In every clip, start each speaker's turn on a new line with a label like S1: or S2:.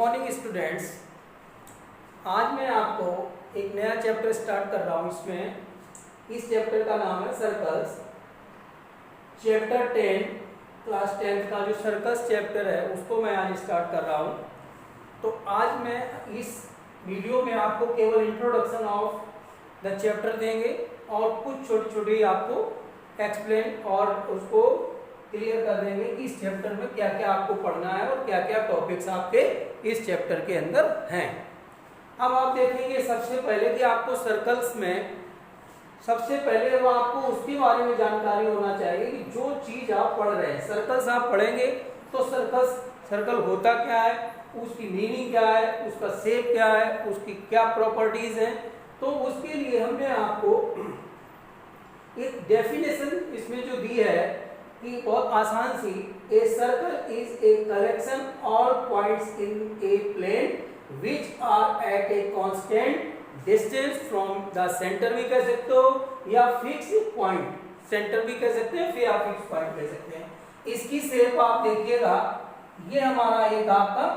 S1: Morning students. आज मैं आपको एक नया चैप्टर स्टार्ट कर रहा हूँ। इस चैप्टर का नाम है सर्कल्स। चैप्टर 10 क्लास 10 का जो सर्कल्स चैप्टर है उसको मैं आज स्टार्ट कर रहा हूँ। तो आज मैं इस वीडियो में आपको केवल इंट्रोडक्शन ऑफ द चैप्टर देंगे और कुछ छोटी छोटी आपको एक्सप्लेन और उसको क्लियर कर देंगे कि इस चैप्टर में क्या क्या आपको पढ़ना है और क्या क्या टॉपिक्स आपके इस चैप्टर के अंदर हैं। अब आप देखेंगे सबसे पहले कि आपको सर्कल्स में सबसे पहले वो आपको उसके बारे में जानकारी होना चाहिए कि जो चीज आप पढ़ रहे हैं, सर्कल्स आप पढ़ेंगे तो सर्कल होता क्या है, उसकी मीनिंग क्या है, उसका शेप क्या है, उसकी क्या प्रॉपर्टीज हैं। तो उसके लिए हमने आपको एक डेफिनेशन इसमें जो दी है कि बहुत आसान सी, a circle is a collection all points in a plane which are at a constant distance from the centre भी कह सकते हो या फिक्स पॉइंट, सेंटर भी कह सकते हैं फिर आप फिक्स पॉइंट कह सकते हैं। इसकी शेप आप देखिएगा, ये हमारा एक आपका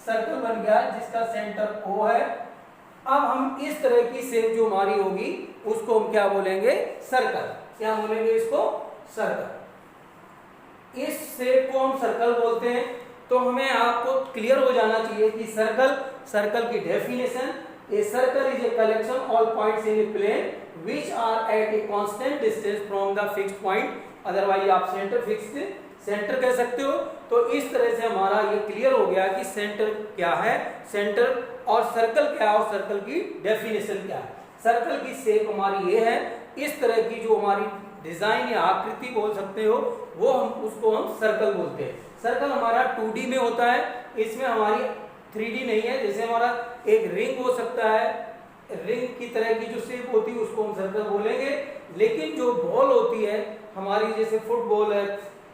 S1: सर्कल बन गया जिसका सेंटर O है। अब हम इस तरह की शेप जो हमारी होगी उसको हम क्या बोलेंगे, सर्कल। क्या बोलेंगे इसको, सर्कल। इस शेप को हम सर्कल बोलते हैं। तो हमें आपको क्लियर हो जाना चाहिए कि सर्कल की definition, a circle is a collection all points in a plane which are at a constant distance from the fixed point, otherwise आप सेंटर कह सकते हो। तो इस तरह से हमारा ये क्लियर हो गया कि सेंटर क्या है, सेंटर और सर्कल क्या है और सर्कल की डेफिनेशन क्या है। सर्कल की शेप हमारी ये है, इस तरह की जो हमारी डिजाइन या आकृति बोल सकते हो वो उसको हम सर्कल बोलते हैं। सर्कल हमारा 2D में होता है, इसमें हमारी 3D नहीं है। जैसे हमारा एक रिंग हो सकता है, रिंग की तरह की जो शेप होती है उसको हम सर्कल बोलेंगे। लेकिन जो बॉल होती है हमारी, जैसे फुटबॉल है,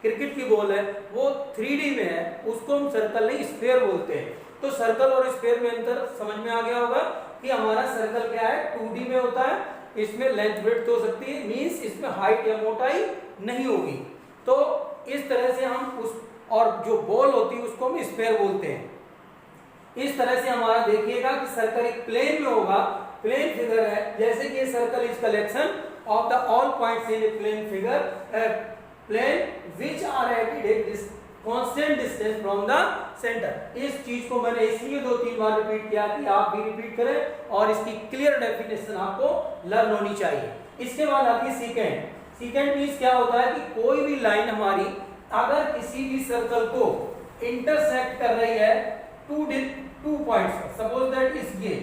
S1: क्रिकेट की बॉल है, वो 3D में है, उसको हम सर्कल नहीं स्फीयर बोलते हैं। तो सर्कल और स्फीयर में अंतर समझ में आ गया होगा कि हमारा सर्कल क्या है, 2D में होता है, इसमें लेंथ ब्रेड्थ हो सकती है, मींस इसमें हाइट या मोटाई नहीं होगी। तो इस तरह से हम उस, और जो बॉल होती है उसको हम स्फीयर बोलते हैं। इस तरह से हमारा देखिएगा कि सर्कल एक प्लेन में होगा, प्लेन फिगर है, जैसे कि circle is collection of the all points in a plane figure plane which are at a constant distance from the centre. इस चीज को मैंने इसलिए 2-3 बार रिपीट किया कि आप भी रिपीट करें और इसकी क्लियर डेफिनेशन आपको लर्न होनी चाहिए। इसके बाद आती है सीकेंड मींस क्या होता है कि कोई भी लाइन हमारी अगर किसी भी सर्कल को इंटरसेक्ट कर रही है two points, suppose that is ये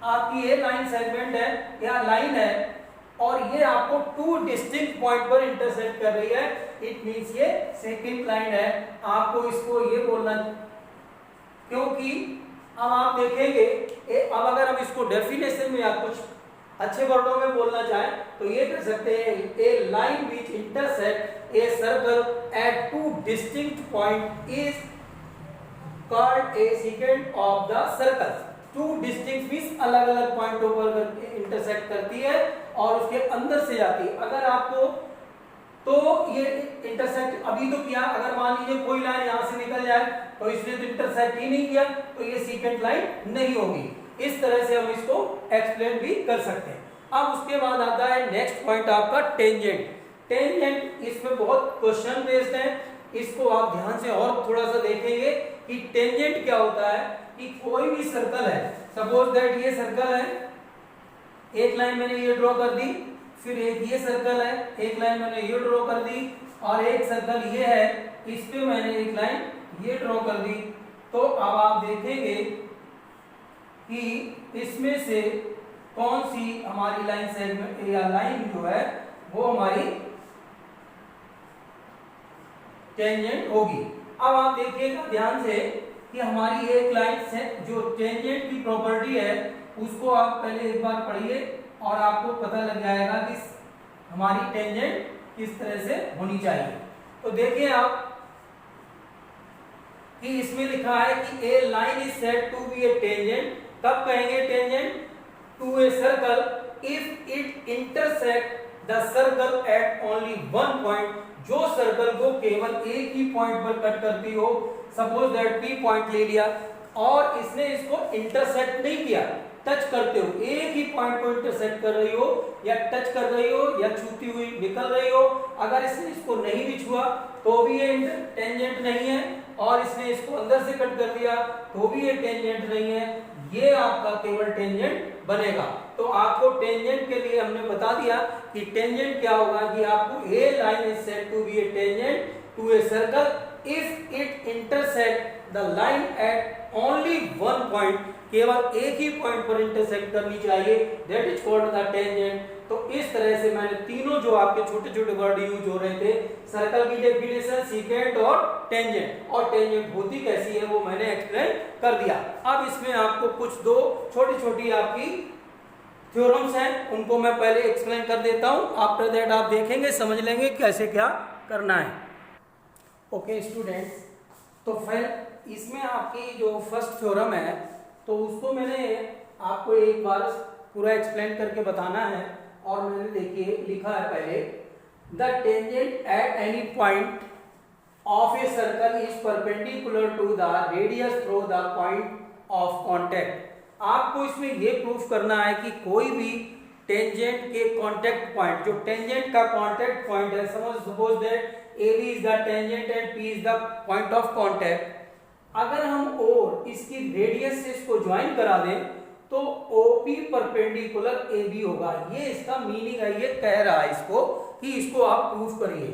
S1: आपकी ये लाइन सेगमेंट है या लाइन है और ये आपको 2 डिस्टिंक्ट पॉइंट पर इंटरसेक्ट कर रही है, इट मींस ये सेकंड लाइन है। आपको इसको ये बोलना, क्योंकि अब आप देखेंगे अब अगर हम इसको डेफिनेशन में या कुछ अच्छे वर्डों में बोलना चाहें तो ये कर सकते हैं, a line which intersect a circle at 2 distinct point is called a secant of the circle. 2 distinct means अलग अलग पॉइंटों पर इंटरसेक्ट करती है और उसके अंदर से जाती है। अगर आपको तो ये इंटरसेक्ट अभी तो किया, अगर मान लीजिए कोई लाइन यहां से निकल जाए तो इसने तो इंटरसेक्ट ही नहीं किया, तो ये सेकंड लाइन नहीं होगी। इस तरह से हम इसको एक्सप्लेन भी कर सकते हैं। अब उसके बाद आता है नेक्स्ट पॉइंट आपका टेंजेंट। इसमें बहुत क्वेश्चन बेस्ड है, इसको आप ध्यान से और थोड़ा सा देखेंगे कि टेंजेंट क्या होता है। कि कोई भी सर्कल है, सपोज दैट ये सर्कल है, एक लाइन मैंने ये ड्रॉ कर दी, फिर एक ये सर्कल है, एक लाइन मैंने ये ड्रॉ कर दी और एक सर्कल ये है, इस पे मैंने एक लाइन ये ड्रॉ कर दी। तो अब आप देखेंगे कि इसमें से कौन सी हमारी लाइन सेगमेंट या लाइन जो है वो हमारी टेंजेंट होगी। अब आप देखिएगा ध्यान से कि हमारी एक लाइन से जो टेंजेंट की प्रॉपर्टी है उसको आप पहले एक बार पढ़िए और आपको पता लग जाएगा कि हमारी टेंजेंट किस तरह से होनी चाहिए। तो देखिए आप कि इसमें लिखा है कि a line is said to be a tangent. कब कहेंगे tangent? To a circle if it intersect the circle at only one point, जो सर्कल को केवल एक ही पॉइंट पर कट करती हो। सपोज दैट पी पॉइंट ले लिया, और इसने इसको इंटरसेक्ट नहीं किया, टच करते हो, एक ही पॉइंट को इंटरसेक्ट कर रही हो या टच कर रही हो या छूती हुई निकल रही हो, अगर इसने इसको नहीं भी छुआ तो भी ये टेंजेंट नहीं है, और इसने इसको अंदर से कट कर दिया तो भी ये टेंजेंट नहीं है, ये आपका केवल टेंजेंट बनेगा। तो आपको टेंजेंट के लिए हमने बता दिया कि टेंजेंट क्या होगा, कि आपको a line is said to be a tangent to a circle if it intersect the line at only one point, केवल एक ही पॉइंट पर इंटरसेक्ट करनी चाहिए, that is called the tangent. तो इस तरह से मैंने तीनों जो आपके छोटे छोटे वर्ड यूज हो रहे थे, सर्कल की डेफिनेशन, सीकेंट और टेंजेंट, और टेंजेंट होती कैसी है वो मैंने एक्सप्लेन कर दिया। अब इसमें आपको कुछ दो छोटी छोटी आपकी थ्योरम्स हैं, उनको मैं पहले एक्सप्लेन कर देता हूं, आफ्टर दैट आप देखेंगे, समझ लेंगे कैसे क्या करना है। ओके स्टूडेंट्स, तो फिर इसमें आपकी जो फर्स्ट थ्योरम है तो उसको मैंने आपको एक बार पूरा एक्सप्लेन करके बताना है, और मैंने देखिए लिखा है पहले, the tangent at any point of a circle is perpendicular to the radius through the point of contact. आपको इसमें ये प्रूफ करना है कि कोई भी टेंजेंट के कांटेक्ट पॉइंट, जो टेंजेंट का कांटेक्ट पॉइंट है, suppose that AB is the tangent and P is the point of contact, अगर हम और इसकी रेडियस से इसको ज्वाइन करा दें तो OP परपेंडिकुलर AB होगा। ये इसका मीनिंग है, ये कह रहा है इसको कि इसको आप प्रूफ करिए।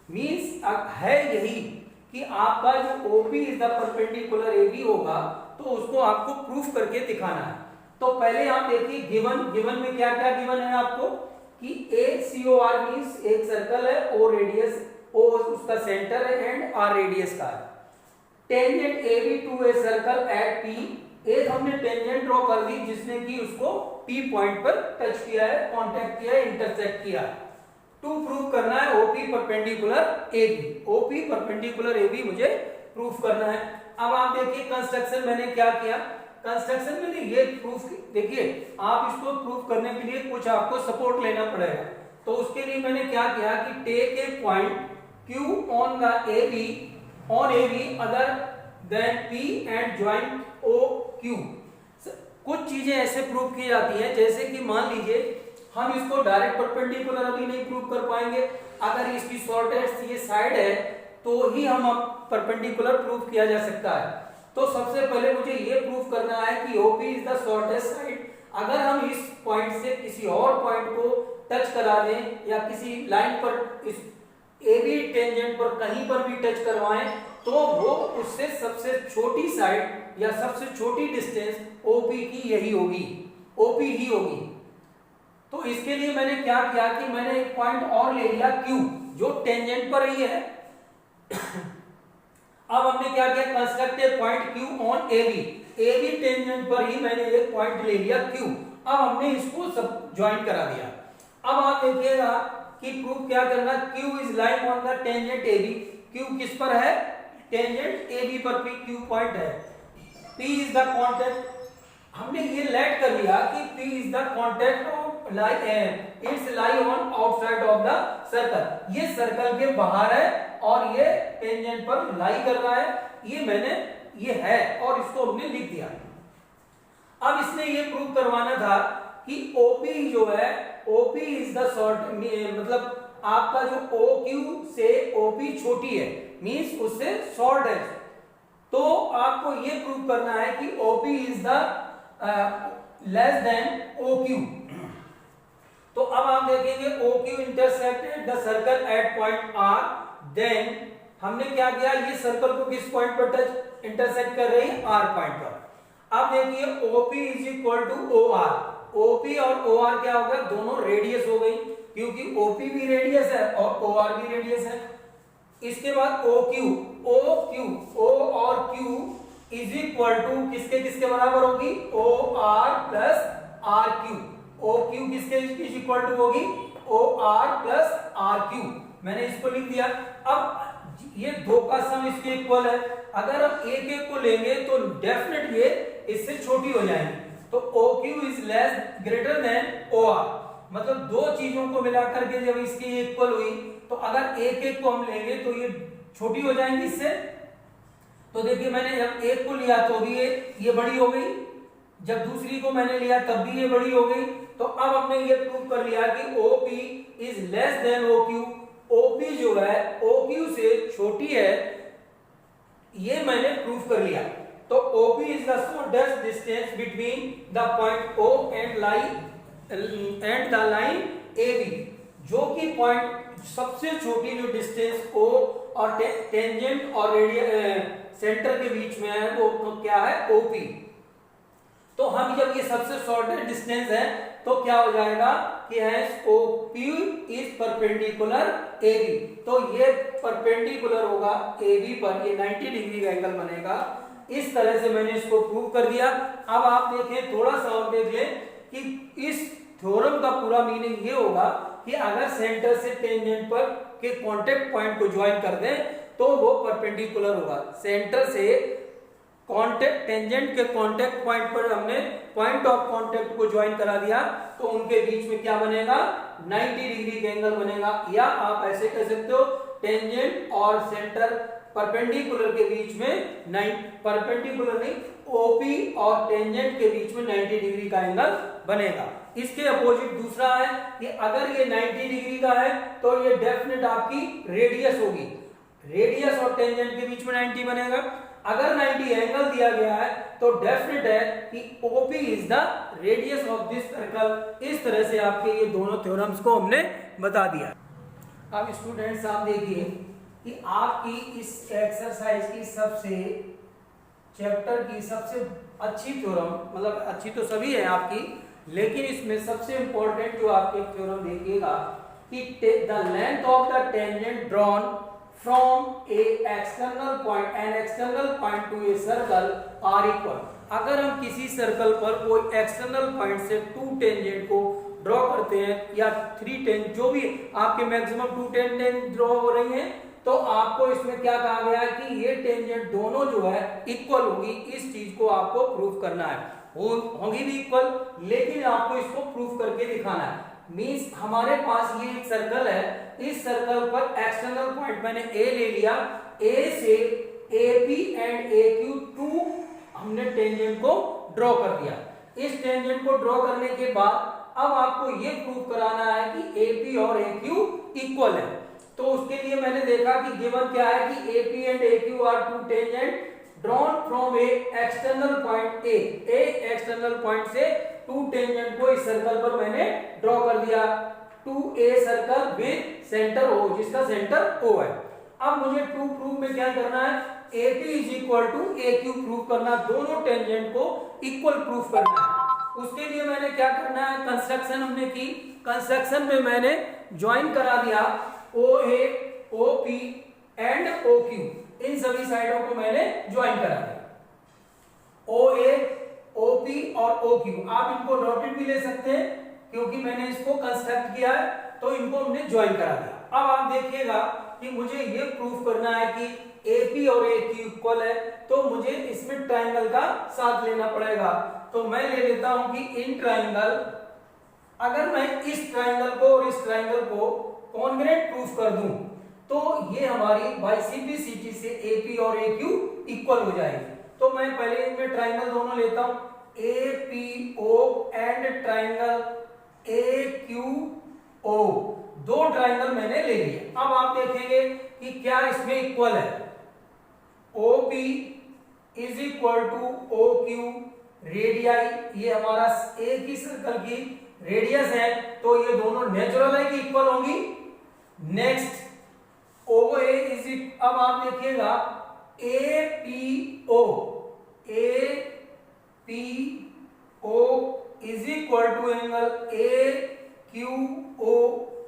S1: मींस है यही कि आपका जो OP is the perpendicular AB होगा, तो उसको आपको प्रूफ करके दिखाना है। तो पहले आप देखिए गिवन में क्या क्या गिवन है आपको, कि ACOR मींस एक सर्कल है, O रेडियस, O उसका सेंटर है एंड R रेडियस का है। Tangent AB to a circle at P, एक हमने टेंजेंट ड्रॉ कर दी जिसने कि उसको P पॉइंट पर टच किया है, कांटेक्ट किया है, इंटरसेक्ट किया है। टू प्रूव करना है OP perpendicular AB, OP perpendicular AB मुझे प्रूफ करना है। अब आप देखिए कंस्ट्रक्शन मैंने क्या किया, कंस्ट्रक्शन में ये प्रूफ, देखिए आप इसको प्रूफ करने के लिए कुछ आपको सपोर्ट लेना पड़ेगा। तो उसके लिए मैंने क्या किया कि take a point Q on the AB other than P and join OQ। कुछ चीजें ऐसे प्रूव की जाती हैं, जैसे कि मान लीजिए हम इसको डायरेक्ट परपेंडिकुलर अभी नहीं प्रूव कर पाएंगे, अगर इसकी शॉर्टेस्ट ये साइड है तो ही हम परपेंडिकुलर प्रूव किया जा सकता है। तो सबसे पहले मुझे ये प्रूव करना है कि OP is the shortest side. अगर हम इस पॉइंट से किसी और पॉइंट को टच करा दें या किसी लाइन पर इस AB टेंजेंट पर कहीं पर भी टच करवाएं, तो वो उससे सबसे छोटी साइड या सबसे छोटी डिस्टेंस OP की यही होगी, OP ही होगी। तो इसके लिए मैंने क्या किया कि मैंने एक पॉइंट और ले लिया Q, जो टेंजेंट पर ही है। अब हमने क्या किया, construct A point Q on AB tangent पर ही मैंने एक पॉइंट ले लिया Q। अब हमने इसको सब ज्वाइन करा दिया। अब आप देखिएगा कि प्रूफ क्या करना, Q is lying on the tangent AB। Q किस पर है, टेंजेंट AB पर Q पॉइंट है। P इज द कांटेक्ट, हमने ये लेट कर लिया कि P is the contact of its lie on outside of the circle. ये सर्कल के बाहर है और ये टेंजेंट पर लाई कर रहा है, ये मैंने ये है और इसको हमने लिख दिया। अब इसने ये प्रूव करवाना था कि OP जो है, OP इज द शॉर्ट, मतलब आपका जो OQ से OP छोटी है, मींस उससे शॉर्ट है। तो आपको ये प्रूव करना है कि OP is the less than OQ। तो अब आप देखेंगे OQ intersected the circle at point R, then हमने क्या किया, ये सर्कल को किस पॉइंट पर टच इंटरसेक्ट कर रही है, R पॉइंट पर। अब देखिए OP is equal to OR, OP और OR क्या हो गया, दोनों रेडियस हो गई, क्योंकि OP भी रेडियस है और OR भी रेडियस है। इसके बाद OQ O और Q इज इक्वल टू किसके किसके बराबर होगी, OR प्लस RQ। OQ किसके इज इक्वल टू होगी, OR प्लस RQ। मैंने इसको लिख दिया। अब ये दो का सम इसके इक्वल है, अगर हम एक एक को लेंगे तो डेफिनेट ये इससे छोटी हो जाएगी। तो OQ is less greater than OR, मतलब दो चीजों को मिलाकर के जब इसकी इक्वल हुई, तो अगर एक एक को हम लेंगे तो ये छोटी हो जाएंगी इससे। तो देखिए मैंने जब एक को लिया तो भी ये बड़ी हो गई, जब दूसरी को मैंने लिया तब भी ये बड़ी हो गई। तो अब हमने ये प्रूव कर लिया कि OP is less than OQ, OP जो है OQ से छोटी है, ये मैंने प्रूव कर लिया। तो OP is the shortest distance between the point O and the line AB, जो कि पॉइंट सबसे छोटी जो डिस्टेंस O और टेंजेंट और सेंटर के बीच में है वो तो क्या है OP। तो हम जब ये सबसे शॉर्टेस्ट डिस्टेंस है तो क्या हो जाएगा कि OP इज परपेंडिकुलर AB, तो ये परपेंडिकुलर होगा AB पर, ये 90 डिग्री का एंगल बनेगा। इस तरह से मैंने इसको प्रूव कर दिया। अब आप देखें, थोड़ा सा और देख लें कि इस थ्योरम का पूरा मीनिंग ये होगा कि अगर सेंटर से टेंजेंट पर के कांटेक्ट पॉइंट को ज्वाइन कर दें तो वो परपेंडिकुलर होगा। सेंटर से कांटेक्ट टेंजेंट के कांटेक्ट पॉइंट पर हमने पॉइंट ऑफ कांटेक्ट को ज्वाइन करा दिया तो उनके बीच में क्या बनेगा, 90 डिग्री का एंगल बनेगा। या आप ऐसे कह सकते हो टेंजेंट और सेंटर परपेंडिकुलर के बीच में परपेंडिकुलर नहीं, OP और टेंजेंट के बीच में 90 डिग्री का एंगल बनेगा। इसके अपोजिट दूसरा है कि अगर ये 90 डिग्री का है तो ये डेफिनेट आपकी रेडियस होगी, रेडियस और टेंजेंट के बीच में 90 बनेगा। अगर 90 एंगल दिया गया है तो डेफिनेट है कि OP is the radius of this circle. इस तरह से आपके ये दोनों थ्योरम्स को हमने बता दिया। अब स्टूडेंट्स आप देखिए कि आपकी इस एक्सरसाइज की सबसे चैप्टर की सबसे अच्छी थ्योरम, मतलब अच्छी तो सभी है आपकी, लेकिन इसमें सबसे इंपॉर्टेंट जो आपके थ्योरम देखिएगा कि the length of the tangent drawn from a external point and external point to a circle are equal. अगर हम किसी सर्कल पर कोई एक्सटर्नल पॉइंट से 2 टेंजेंट को ड्रॉ करते हैं या 3 टेंजेंट, जो भी आपके मैक्सिमम 2 टेंजेंट ड्रॉ हो रही हैं, तो आपको इसमें क्या कहा गया है कि ये टेंजेंट दोनों जो है इक्वल होगी। इस चीज को आपको प्रूफ करना है, होंगी भी इक्वल, लेकिन आपको इसको प्रूफ करके दिखाना है। मींस हमारे पास ये एक सर्कल है, इस सर्कल पर एक्सटर्नल पॉइंट मैंने A ले लिया, A से AP एंड AQ 2 हमने टेंजेंट को ड्रॉ कर दिया। इस टेंजेंट को ड्रॉ करने के बाद अब आपको ये प्रूफ कराना है कि AP और AQ इक्वल है। तो उसके लिए मैंने देखा कि गिवन क्या है कि AP and AQ are 2 tangent drawn from a external point A, external point से 2 टेंजेंट को इस सर्कल पर मैंने ड्रॉ कर दिया, 2A circle with centre O, जिसका सेंटर O है। अब मुझे 2 प्रूफ में क्या करना है, AP is equal to AQ proof करना, दोनों टेंजेंट को इक्वल प्रूफ करना है। उसके लिए मैंने क्या करना है, कंस्ट्रक्शन हमने की, कंस्ट्रक्शन में मैंने ज्वाइन करा दिया OA, OP एंड OQ, इन सभी साइडों को मैंने ज्वाइन करा दिया, OA, OP और OQ। आप इनको डॉटेड भी ले सकते हैं क्योंकि मैंने इसको कंस्ट्रक्ट किया है, तो इनको हमने ज्वाइन करा दिया। अब आप देखिएगा कि मुझे ये प्रूफ करना है कि AP और AQ इक्वल है, तो मुझे इसमें ट्राइंगल का साथ लेना पड़ेगा। तो मैं ले लेता हूं कि इन ट्राइंगल, अगर मैं इस ट्राइंगल को और इस ट्राइंगल को कॉन्ग्रुएंट प्रूफ कर दूं तो ये हमारी बाय सिंप्लिसिटी से AP और AQ इक्वल हो जाएगी। तो मैं पहले इनमें ट्राइंगल दोनों लेता हूं, APO and triangle AQO, 2 triangle मैंने ले लिए। अब आप देखेंगे कि क्या इसमें इक्वल है, OP is equal to OQ radii, ये हमारा एक ही सर्कल की रेडियस है, तो ये दोनों नेचुरल है कि इक्वल होंगी। नेक्स्ट OA इज, अब आप देखिएगा APO is equal to angle AQO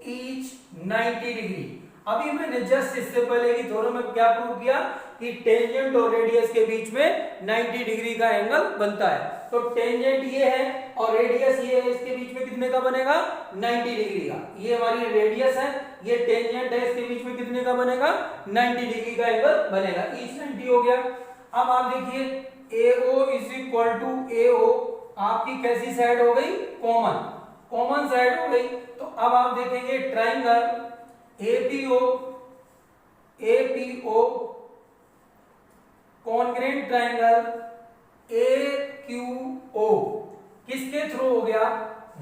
S1: each 90 degree. अभी मैंने जस्ट इससे पहले की थ्योरम में क्या प्रूव किया कि टेंजेंट और रेडियस के बीच में 90 डिग्री का एंगल बनता है। तो टेंजेंट ये है और रेडियस ये है, इसके बीच में कितने का बनेगा, 90 डिग्री का। ये हमारी रेडियस है, ये टेंजेंट है, इसके बीच में कितने का बनेगा, 90 डिग्री का एंगल बनेगा, ईच 90 हो गया। अब आप देखिए AO is equal to AO, आपकी कैसी साइड हो गई, कॉमन साइड हो गई। तो अब आप देखेंगे triangle APO congruent triangle A Q O किसके थ्रू हो गया?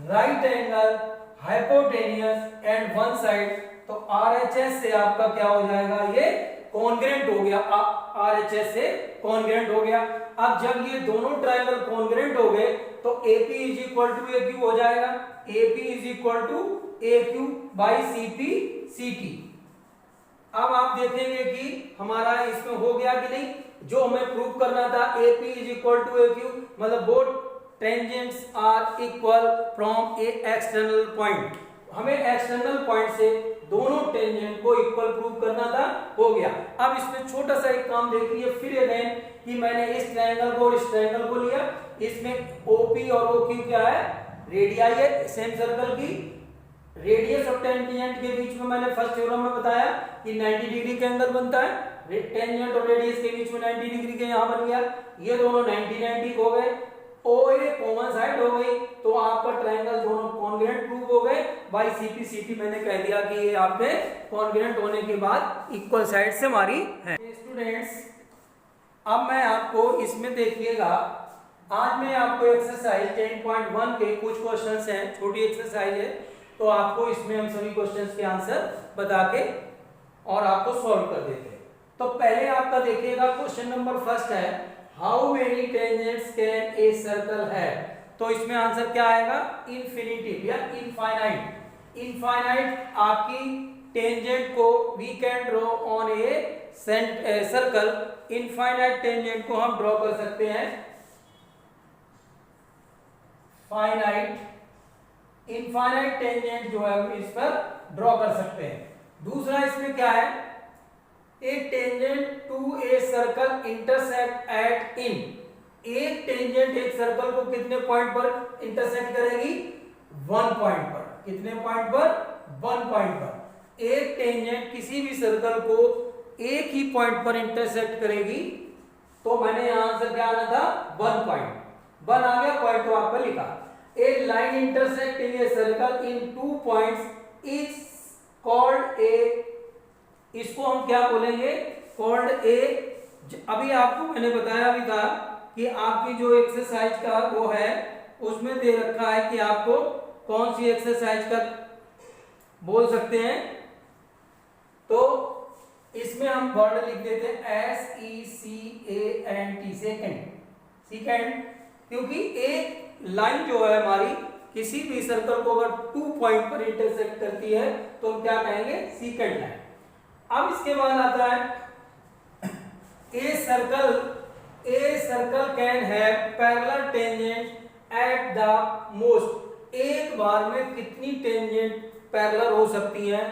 S1: Right angle hypotenuse and one side, तो आरएचएस से आपका क्या हो जाएगा? ये कॉन्ग्रेंट हो गया, आरएचएस से कॉन्ग्रेंट हो गया। अब जब ये दोनों ट्राइंगल कॉन्ग्रेंट हो गए तो AP is equal to A Q हो जाएगा, AP is equal to A Q by CP CT। अब आप देखेंगे कि हमारा इसमें हो गया कि नहीं, जो हमें प्रूव करना था AP is equal to A Q, मतलब both tangents are equal from a external point, हमें एक्सटर्नल पॉइंट से दोनों टेंजेंट को इक्वल प्रूव करना था, हो गया। अब इसमें छोटा सा एक काम देख लीजिए फिर अगेन कि मैंने इस ट्रायंगल को और इस ट्रायंगल को लिया, इसमें OP और OQ क्या है? रेडियाई है सेम सर्कल की। रेडियस और टेंजेंट के बीच में मैंने फर्स्ट थ्योरम में बताया कि 90 डिग्री का एंगल बनता है, टेंजेंट और रेडियस के बीच में 90 डिग्री के यहां बन गया, ये दोनों 90 हो गए, OA कॉमन साइड हो गई, तो आपका ट्रायंगल दोनों कॉन्ग्रेंट प्रूव हो गए बाई CP CT। मैंने कह दिया कि ये आपके कॉन्ग्रेंट होने के बाद इक्वल साइड से हमारी है। स्टूडेंट्स अब मैं आपको इसमें देखिएगा, आज मैं आपको एक्सरसाइज 10.1 के कुछ क्वेश्चंस हैं, छोटी एक्सरसाइज है, तो आपको इसमें हम सभी क्वेश्चंस के आंसर बता के और आपको सॉल्व कर देते हैं। तो पहले आपका देखिएगा क्वेश्चन नंबर फर्स्ट है, how many tangents can a circle है? तो इसमें आंसर क्या आएगा? इनफिनिटी या इनफाइनाइट। इनफाइनाइट आपकी टेंजेंट को we can draw on a circle, infinite tangent को हम ड्रॉ कर सकते हैं फाइनाइट, इनफाइनाइट टेंजेंट जो है हम इस पर ड्रॉ कर सकते हैं। दूसरा इसमें क्या है? A tangent to a circle intersect at in, एक टेंजेंट एक सर्कल को कितने पॉइंट पर इंटरसेक्ट करेगी? 1 पॉइंट पर। कितने पॉइंट पर? 1 पॉइंट पर। एक टेंजेंट किसी भी सर्कल को एक ही पॉइंट पर इंटरसेक्ट करेगी, तो मैंने यहां आंसर क्या आना था? 1 पॉइंट। 1 आ गया, पॉइंट तो आपका लिखा। A line intersecting a circle in 2 points is called a, इसको हम क्या बोलेंगे? Called a. अभी आपको मैंने बताया भी था कि आपकी जो एक्सरसाइज का वो है उसमें दे रखा है कि आपको कौन सी एक्सरसाइज का बोल सकते हैं, तो इसमें हम वर्ड लिख देते हैं SECANT, सेकेंड, क्योंकि एक लाइन जो है हमारी किसी भी सर्कल को अगर 2 पॉइंट पर इंटरसेक्ट करती है तो हम क्या कहेंगे? Second line. अब इसके बाद आता है a circle can have parallel tangent at the most, एक बार में कितनी टेंजेंट पैरेलल हो सकती हैं?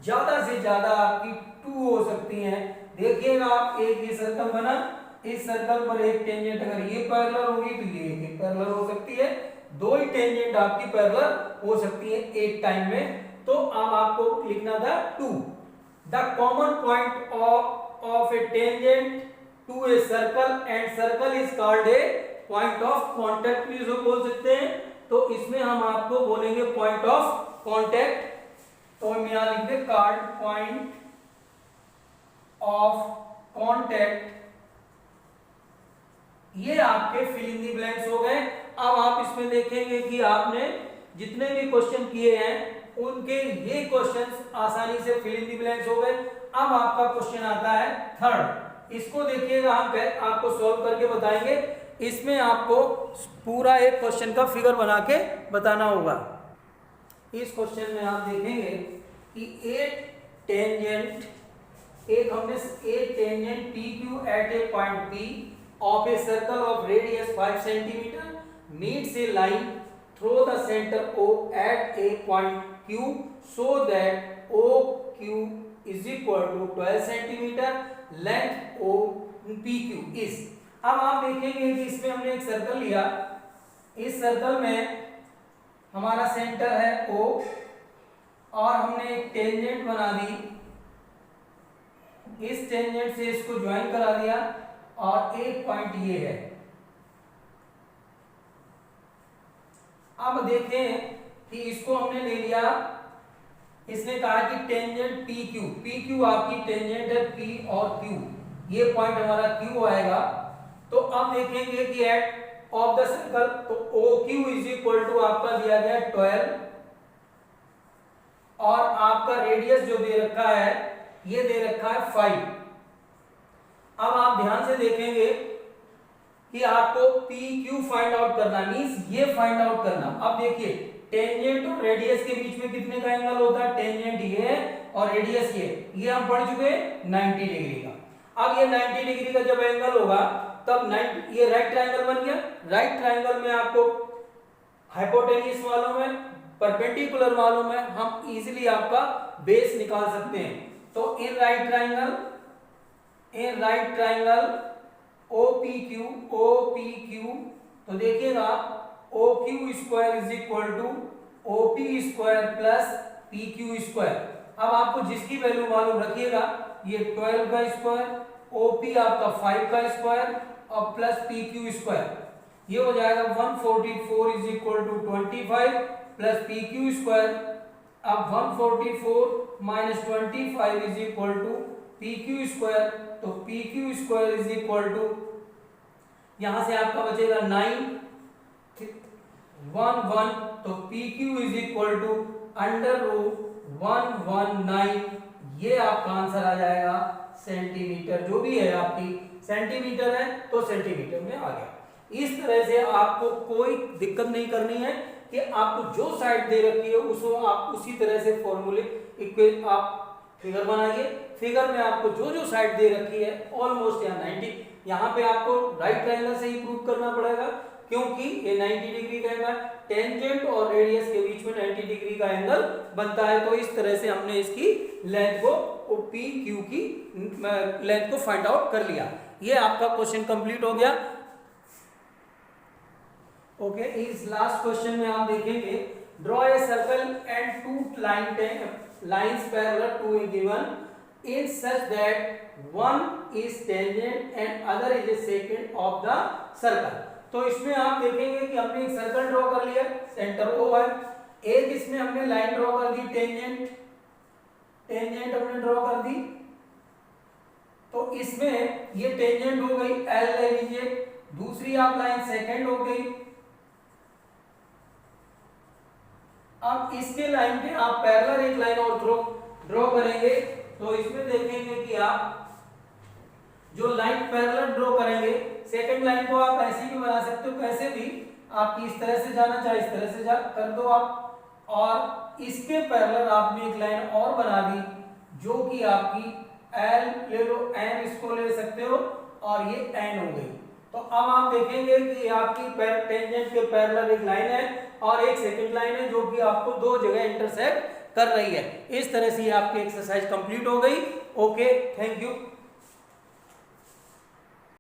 S1: ज्यादा से ज्यादा आपकी 2 हो सकती हैं। देखिएगा आप, एक ये सर्कल बना, इस सर्कल पर एक टेंजेंट अगर ये पैरेलल होगी तो ये एक पैरेलल हो सकती है, 2 ही टेंजेंट आपकी पैरेलल हो सकती है एक टाइम में। तो अब आपको लिखना था 2। The common point of a tangent to a circle and circle is called a point of contact, इसको बोल सकते हैं। तो इसमें हम आपको बोलेंगे point of contact, तो हम यहाँ लिख दे कार्ड point of contact। ये आपके फिल इन दी ब्लैंक्स हो गए। अब आप इसमें देखेंगे कि आपने जितने भी क्वेश्चन किए हैं उनके ये क्वेश्चंस आसानी से फिल इन दी ब्लैंक्स हो गए। अब आपका क्वेश्चन आता है थर्ड, इसको देखिएगा, हम आपको सॉल्व करके बताएंगे। इसमें आपको पूरा एक क्वेश्चन का फिगर बना के बताना होगा। इस क्वेश्चन में आप देखेंगे कि एक हमने tangent PQ at a point P of a circle of radius 5 centimetre meets a line through the center O at a point Q so that OQ is equal to 12 centimeter, length OPQ is। अब आप देखेंगे कि इसमें हमने एक circle लिया, इस circle में हमारा सेंटर है O और हमने एक टेंजेंट बना दी, इस टेंजेंट से इसको ज्वाइन करा दिया और एक पॉइंट ये है। अब देखें कि इसको हमने ले लिया, इसने कहा कि टेंजेंट PQ आपकी टेंजेंट है P और Q, ये पॉइंट हमारा Q आएगा। तो अब देखेंगे कि एट ऑफ द सर्कल, तो OQ इज इक्वल टू आपका दिया गया 12 और आपका रेडियस जो दे रखा है ये दे रखा है 5। अब आप ध्यान से देखेंगे कि आपको PQ फाइंड आउट करना, मींस ये फाइंड आउट करना। अब देखिए टेंजेंट और रेडियस के बीच में कितने का एंगल होता है, टेंजेंट ये और रेडियस ये हम पढ़ चुके हैं 90 डिग्री का। अब ये 90 डिग्री का जब एंगल होगा तब 90, ये राइट ट्रायंगल बन गया। राइट ट्रायंगल में आपको हाइपोटेन्यूज मालूम है, परपेंडिकुलर मालूम है, हम इजीली आपका बेस निकाल सकते हैं। तो इन राइट ट्रायंगल OPQ, तो देखिएगा OQ square is equal to OP square plus PQ square. अब आपको जिसकी वैल्यू मालूम रखिएगा, ये 12 का स्क्वायर, OP आपका 5 का स्क्वायर और प्लस PQ स्क्वायर, ये हो जाएगा 144 is equal to 25 plus PQ square. अब 144 minus 25 is equal to PQ square, तो PQ square is equal to, यहां से आपका बचेगा 9 1 तो PQ is equal to under root 119। ये आपका आंसर आ जाएगा सेंटीमीटर, जो भी है आपकी सेंटीमीटर है तो सेंटीमीटर में आ गया। इस तरह से आपको कोई दिक्कत नहीं करनी है कि आपको जो साइड दे रखी है उसको आप उसी तरह से फॉर्मूले आप फिगर बनाइए। फिगर में आपको जो जो साइड दे रखी है ऑलमोस्ट यहाँ 90, यहाँ पे आपको राइट ट्रायंगल से ही प्रूव करना पड़ेगा क्योंकि ये 90 डिग्री का एंगल टेंजेंट और रेडियस के बीच में 90 डिग्री का एंगल बनता है। तो इस तरह से हमने इसकी लेंथ को PQ की लेंथ को फाइंड आउट कर लिया। ये आपका क्वेश्चन कंप्लीट हो गया। ओके, इस लास्ट क्वेश्चन में आप देखेंगे draw a circle and two lines parallel to a given in such that one is tangent and other is a secant of the circle। तो इसमें आप देखेंगे कि हमने एक सर्कल ड्रॉ कर लिया, सेंटर O है, एक इसमें हमने लाइन ड्रॉ कर दी, टेंजेंट हमने ड्रॉ कर दी। तो इसमें ये टेंजेंट हो गई L ले लीजिए, दूसरी आप लाइन सेकंड हो गई। अब इसके लाइन पे आप पैरेलल एक लाइन और ड्रॉ करेंगे, तो इसमें देखेंगे कि आप जो लाइन पैरेलल ड्रॉ करेंगे, सेकंड लाइन को आप ऐसे भी बना सकते हो, कैसे भी आप इस तरह से जाना चाहे इस तरह से कर दो आप, और इसके पैरेलल आपने एक लाइन और बना दी जो कि आपकी L ले लो, N इसको ले सकते हो और ये N हो गई। तो अब आप देखेंगे कि आपकी टेंजेंट के पैरेलल एक लाइन है और एक सेकंड लाइन है जो कि आपको दो जगह इंटरसेक्ट कर रही है। इस तरह से आपकी एक्सरसाइज कंप्लीट हो गई। Okay, thank you.